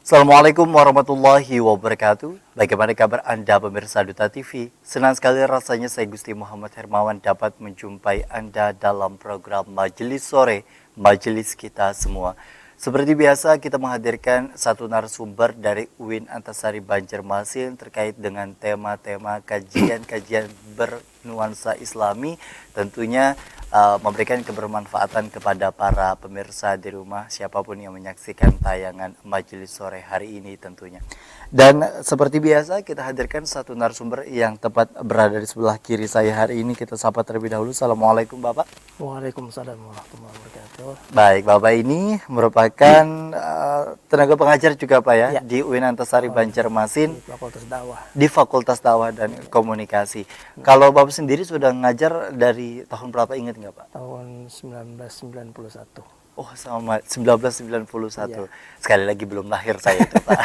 Assalamualaikum warahmatullahi wabarakatuh. Bagaimana kabar Anda pemirsa Duta TV? Senang sekali rasanya saya Gusti Muhammad Hermawan dapat menjumpai Anda dalam program Majelis Sore, Majelis Kita Semua. Seperti biasa kita menghadirkan satu narasumber dari UIN Antasari Banjarmasin terkait dengan tema-tema kajian-kajian bernuansa Islami, tentunya memberikan kebermanfaatan kepada para pemirsa di rumah siapapun yang menyaksikan tayangan Majelis Sore hari ini tentunya. Dan seperti biasa kita hadirkan satu narasumber yang tepat berada di sebelah kiri saya hari ini. Kita sapa terlebih dahulu. Assalamualaikum Bapak. Waalaikumsalam warahmatullahi wabarakatuh. Baik, Bapak ini merupakan tenaga pengajar juga Pak ya, Ya. di UIN Antasari Banjarmasin Di Fakultas Dakwah. di Fakultas Dakwah dan Komunikasi. Kalau Bapak sendiri sudah ngajar dari tahun berapa, ingat nggak Pak? Tahun 1991. Oh, sama 1991. Iya. Sekali lagi belum lahir saya itu Pak.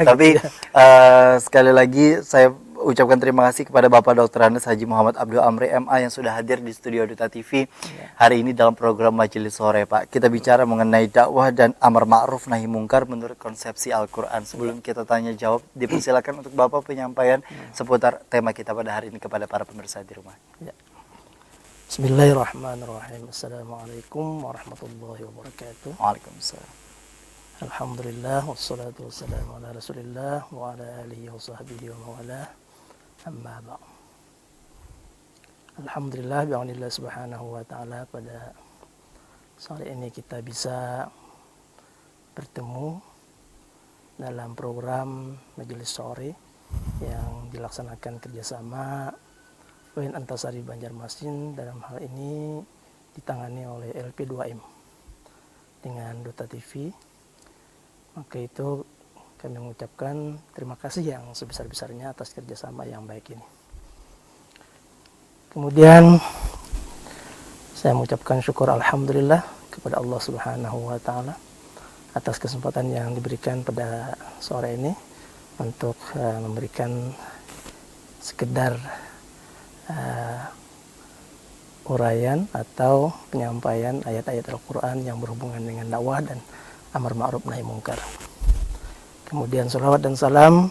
Tapi sekali lagi saya ucapkan terima kasih kepada Bapak Dr. Andes Haji Muhammad Abdul Amri MA yang sudah hadir di studio Duta TV hari ini dalam program Majelis Sore Pak. Kita bicara mengenai dakwah dan amar ma'ruf nahi mungkar menurut konsepsi Al-Quran. Sebelum kita tanya jawab, dipersilakan untuk Bapak penyampaian seputar tema kita pada hari ini kepada para pemirsa di rumah. Ya. Bismillahirrahmanirrahim. Assalamualaikum warahmatullahi wabarakatuh. Waalaikumsalam. Alhamdulillah wassalatu wassalamu ala Rasulillah wa ala alihi wa sahbihi wa mawala. Amma ba'd. Alhamdulillah bi'aunillah subhanahu wa ta'ala pada sore ini kita bisa bertemu dalam program Majelis Sore yang dilaksanakan kerjasama UIN Antasari Banjarmasin, dalam hal ini ditangani oleh LP2M dengan Duta TV. Maka itu kami mengucapkan terima kasih yang sebesar-besarnya atas kerjasama yang baik ini. Kemudian saya mengucapkan syukur alhamdulillah kepada Allah Subhanahu wa taala atas kesempatan yang diberikan pada sore ini untuk memberikan sekedar uraian atau penyampaian ayat-ayat Al-Quran yang berhubungan dengan dakwah dan amar ma'ruf nahi mungkar. Kemudian salawat dan salam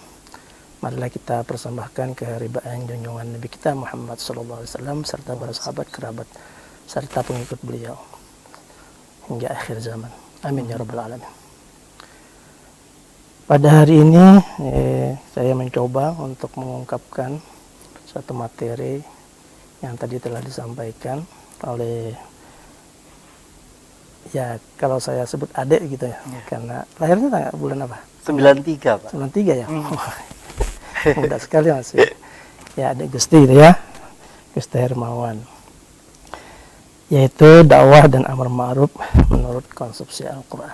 marilah kita persembahkan keharibaan junjungan Nabi kita Muhammad SAW serta para sahabat, kerabat serta pengikut beliau hingga akhir zaman. Amin ya rabbal alamin. Pada hari ini saya mencoba untuk mengungkapkan suatu materi yang tadi telah disampaikan oleh, ya kalau saya sebut adik gitu ya, karena lahirnya tanggal bulan apa? 93 Pak. 93 ya. Mudah sekali masih. Ya, adik Gusti gitu ya, Gusti Hermawan. Yaitu dakwah dan amar ma'ruf menurut konsepsi Al-Quran.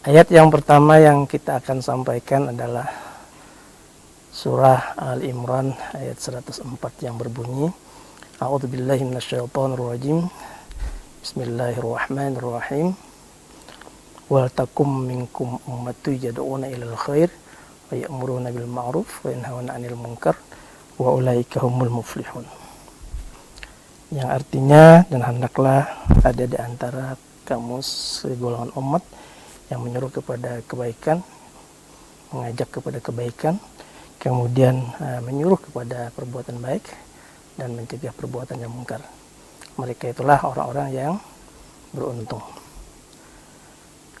Ayat yang pertama yang kita akan sampaikan adalah Surah Al-Imran ayat 104 yang berbunyi, A'udzubillahi minasyaitonirrajim. Bismillahirrahmanirrahim. Wal takum minkum ummatun yad'una ilal khair wa ya'muruna bil ma'ruf wa yanhauna 'anil munkar wa ulaika humul muflihun. Yang artinya, dan hendaklah ada di antara kamu segolongan umat yang menyeru kepada kebaikan, mengajak kepada kebaikan, kemudian menyuruh kepada perbuatan baik dan mencegah perbuatan yang mungkar. Mereka itulah orang-orang yang beruntung.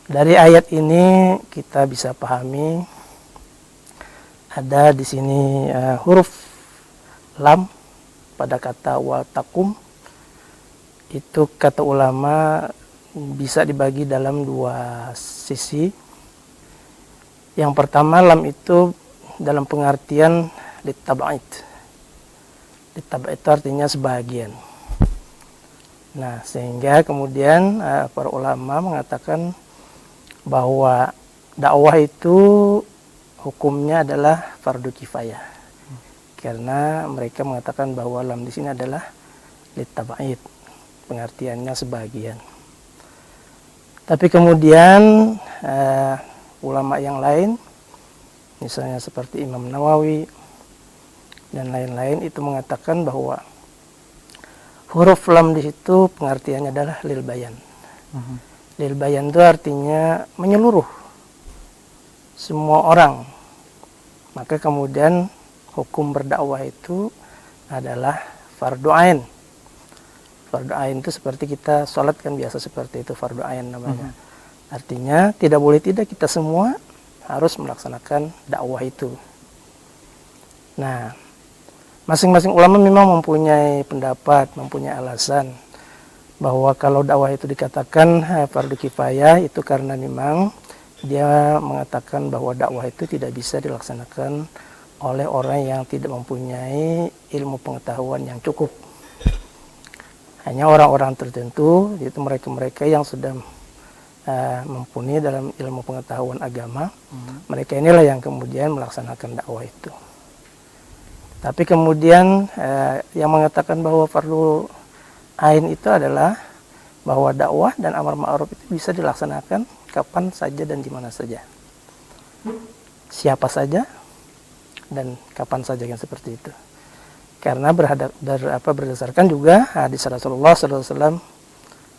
Dari ayat ini kita bisa pahami ada di sini huruf lam pada kata wa takum. Itu kata ulama bisa dibagi dalam dua sisi. Yang pertama, lam itu dalam pengertian litab'id. Litab'id itu artinya sebagian. Nah, sehingga kemudian para ulama mengatakan bahwa dakwah itu hukumnya adalah fardu kifayah. Karena mereka mengatakan bahwa lam di sini adalah litab'id, pengertiannya sebagian. Tapi kemudian ulama yang lain, misalnya seperti Imam Nawawi dan lain-lain, itu mengatakan bahwa huruf lam di situ pengertiannya adalah lil bayan. Lil bayan itu artinya menyeluruh, semua orang. Maka kemudian hukum berdakwah itu adalah fardu ain. Fardu ain itu seperti kita sholat kan biasa seperti itu, fardu ain namanya. Artinya tidak boleh tidak kita semua harus melaksanakan dakwah itu. Nah, masing-masing ulama memang mempunyai pendapat, mempunyai alasan bahwa kalau dakwah itu dikatakan fardu kifayah itu karena memang dia mengatakan bahwa dakwah itu tidak bisa dilaksanakan oleh orang yang tidak mempunyai ilmu pengetahuan yang cukup. Hanya orang-orang tertentu, yaitu mereka-mereka yang sudah mumpuni dalam ilmu pengetahuan agama, mereka inilah yang kemudian melaksanakan dakwah itu. Tapi kemudian yang mengatakan bahwa fardu ain itu adalah bahwa dakwah dan amar ma'ruf itu bisa dilaksanakan kapan saja dan di mana saja. Siapa saja dan kapan saja yang seperti itu. Karena berdasarkan juga hadis Rasulullah SAW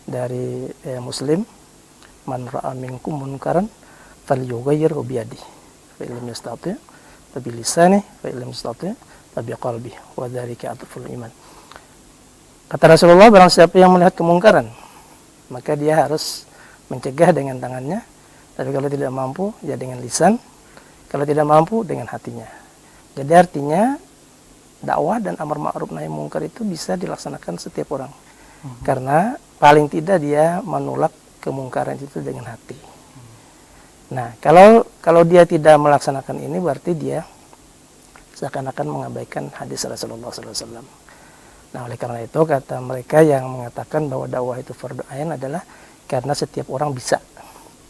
dari Muslim, man ra'a minkum munkaran falyughayyirhu biyadihi fa illam yastati' fa bilisanihi fa illam yastati' fa biqalbihi wa dzalika adhaful iman. Kata Rasulullah, barang siapa yang melihat kemungkaran, maka dia harus mencegah dengan tangannya. Tapi kalau tidak mampu, ya dengan lisan. Kalau tidak mampu, dengan hatinya. Jadi artinya dakwah dan amar ma'ruf nahi mungkar itu bisa dilaksanakan setiap orang. Karena paling tidak dia menolak kemungkaran itu dengan hati. Nah, kalau dia tidak melaksanakan ini, berarti dia seakan-akan mengabaikan hadis Rasulullah SAW. Nah, oleh karena itu kata mereka yang mengatakan bahwa dakwah itu fardu ain adalah karena setiap orang bisa.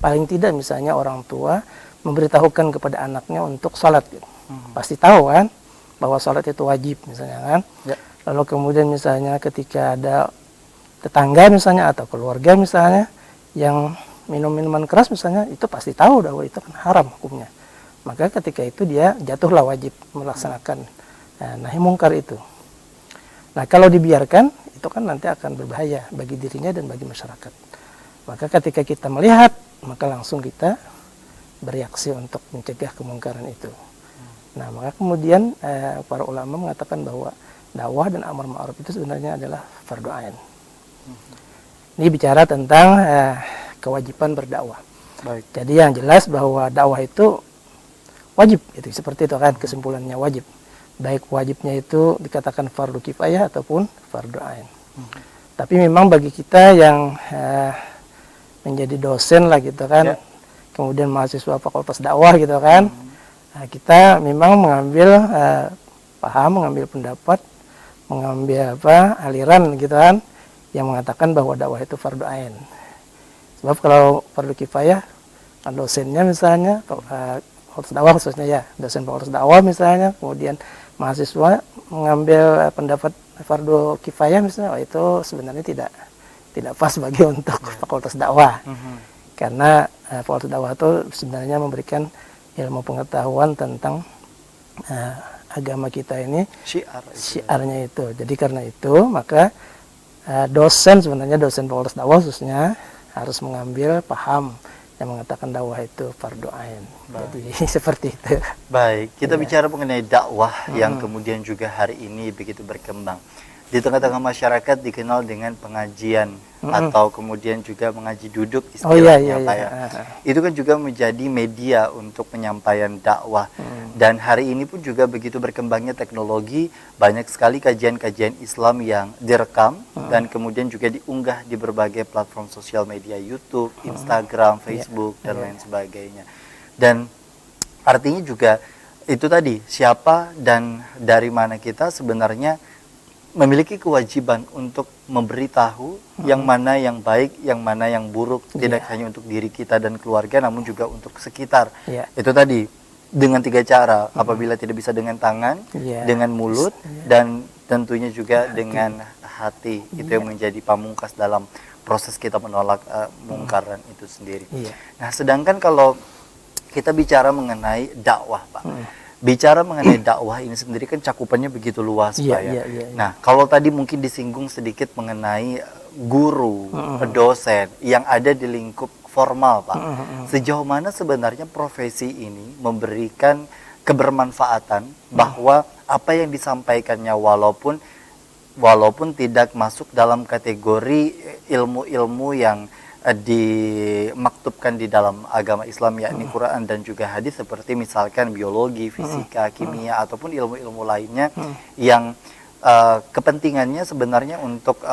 Paling tidak misalnya orang tua memberitahukan kepada anaknya untuk sholat. Pasti tahu kan bahwa sholat itu wajib misalnya kan. Ya. Lalu kemudian misalnya ketika ada tetangga misalnya atau keluarga misalnya yang minum minuman keras misalnya, itu pasti tahu bahwa itu kan haram hukumnya. Maka ketika itu dia jatuhlah wajib melaksanakan nahi mungkar itu. Nah, kalau dibiarkan, itu kan nanti akan berbahaya bagi dirinya dan bagi masyarakat. Maka ketika kita melihat, maka langsung kita bereaksi untuk mencegah kemungkaran itu. Nah, maka kemudian para ulama mengatakan bahwa dakwah dan amar ma'ruf itu sebenarnya adalah fardu ain. Ini bicara tentang kewajiban berdakwah. Baik. Jadi yang jelas bahwa dakwah itu wajib, gitu, seperti itu kan kesimpulannya wajib. Baik wajibnya itu dikatakan fardu kifayah ataupun fardu ain. Tapi memang bagi kita yang menjadi dosen lah gitu kan, kemudian mahasiswa fakultas dakwah gitu kan, kita memang mengambil paham, mengambil pendapat, mengambil aliran gitu kan, yang mengatakan bahwa dakwah itu fardu ain. Sebab kalau fardu kifayah, dosennya misalnya fakultas dakwah khususnya ya, dosen fakultas dakwah misalnya, kemudian mahasiswa mengambil pendapat fardu kifayah misalnya, itu sebenarnya tidak pas bagi untuk fakultas dakwah. Karena fakultas dakwah itu sebenarnya memberikan ilmu pengetahuan tentang agama kita ini, syiarnya itu. Jadi karena itu maka dosen fakultas dakwah khususnya harus mengambil paham yang mengatakan dakwah itu fardu ain. Jadi seperti itu. Baik, kita bicara mengenai dakwah yang kemudian juga hari ini begitu berkembang. Di tengah-tengah masyarakat dikenal dengan pengajian atau kemudian juga mengaji duduk istilahnya Pak ya. Itu kan juga menjadi media untuk penyampaian dakwah. Dan hari ini pun juga begitu berkembangnya teknologi, banyak sekali kajian-kajian Islam yang direkam dan kemudian juga diunggah di berbagai platform sosial media, YouTube, Instagram, Facebook dan lain sebagainya. Dan artinya juga itu tadi, siapa dan dari mana kita sebenarnya memiliki kewajiban untuk memberitahu yang mana yang baik, yang mana yang buruk, tidak hanya untuk diri kita dan keluarga, namun juga untuk sekitar. Itu tadi, dengan 3 cara, apabila tidak bisa dengan tangan, dengan mulut, dan tentunya juga dengan hati. Itu yang menjadi pamungkas dalam proses kita menolak mungkaran itu sendiri. Nah, sedangkan kalau kita bicara mengenai dakwah, Pak, bicara mengenai dakwah ini sendiri kan cakupannya begitu luas, Pak ya. Nah, kalau tadi mungkin disinggung sedikit mengenai guru, dosen yang ada di lingkup formal, Pak. Sejauh mana sebenarnya profesi ini memberikan kebermanfaatan bahwa apa yang disampaikannya walaupun tidak masuk dalam kategori ilmu-ilmu yang dimaktubkan di dalam agama Islam, yakni Quran dan juga hadis, seperti misalkan biologi, fisika, kimia ataupun ilmu-ilmu lainnya yang kepentingannya sebenarnya untuk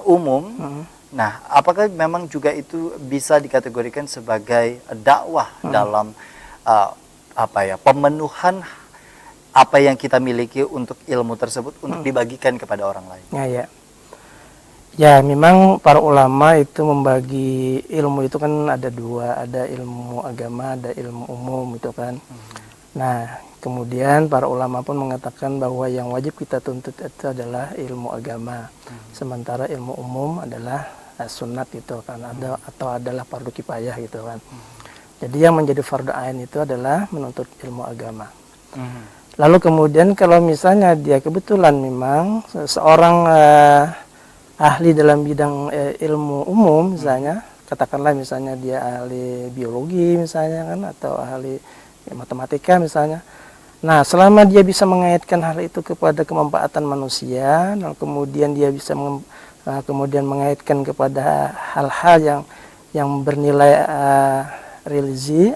umum. Nah, apakah memang juga itu bisa dikategorikan sebagai dakwah dalam pemenuhan apa yang kita miliki untuk ilmu tersebut untuk dibagikan kepada orang lain? Ya, memang para ulama itu membagi ilmu itu kan ada dua, ada ilmu agama, ada ilmu umum itu kan. Nah, kemudian para ulama pun mengatakan bahwa yang wajib kita tuntut itu adalah ilmu agama, sementara ilmu umum adalah sunat itu kan, atau adalah fardu kifayah gitu kan. Jadi yang menjadi fardu ain itu adalah menuntut ilmu agama. Lalu kemudian kalau misalnya dia kebetulan memang seorang ahli dalam bidang ilmu umum, misalnya katakanlah misalnya dia ahli biologi misalnya kan, atau ahli matematika misalnya. Nah, selama dia bisa mengaitkan hal itu kepada kemanfaatan manusia, dan kemudian dia bisa kemudian mengaitkan kepada hal-hal yang bernilai religi,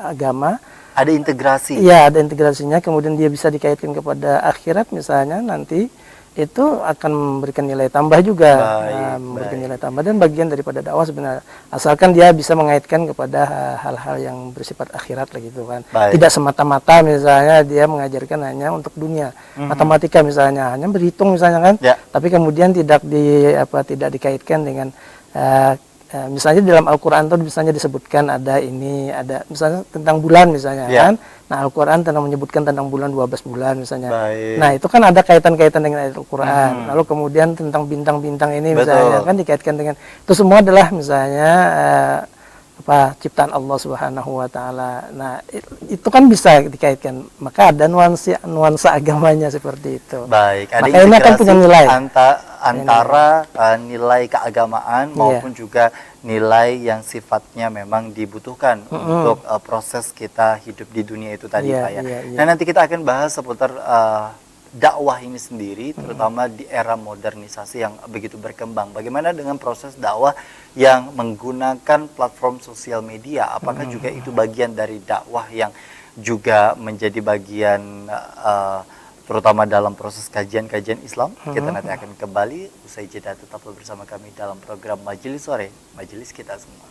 agama. Ada integrasi. Iya, ada integrasinya. Kemudian dia bisa dikaitkan kepada akhirat misalnya, nanti itu akan memberikan nilai tambah juga. Memberikan nilai tambah dan bagian daripada dakwah sebenarnya. Asalkan dia bisa mengaitkan kepada hal-hal yang bersifat akhirat lah gitu kan. Tidak semata-mata misalnya dia mengajarkan hanya untuk dunia. Matematika misalnya hanya berhitung misalnya kan. Tapi kemudian tidak dikaitkan dengan misalnya dalam Al-Quran itu misalnya disebutkan ada misalnya tentang bulan misalnya kan. Nah, Al-Quran menyebutkan tentang bulan 12 bulan misalnya. Nah, itu kan ada kaitan-kaitan dengan ayat Al-Quran. Lalu kemudian tentang bintang-bintang ini misalnya kan dikaitkan dengan itu semua adalah misalnya ciptaan Allah Subhanahu wa taala. Nah, itu kan bisa dikaitkan. Maka ada nuansa agamanya seperti itu. Baik, ada maka ini akan punya nilai antara nilai keagamaan maupun juga nilai yang sifatnya memang dibutuhkan untuk proses kita hidup di dunia itu tadi, Pak ya. Nah, nanti kita akan bahas seputar dakwah ini sendiri, terutama di era modernisasi yang begitu berkembang. Bagaimana dengan proses dakwah yang menggunakan platform sosial media? Apakah juga itu bagian dari dakwah yang juga menjadi bagian terutama dalam proses kajian-kajian Islam? Kita nanti akan kembali usai jeda. Tetaplah bersama kami dalam program Majelis Sore, Majelis Kita Semua.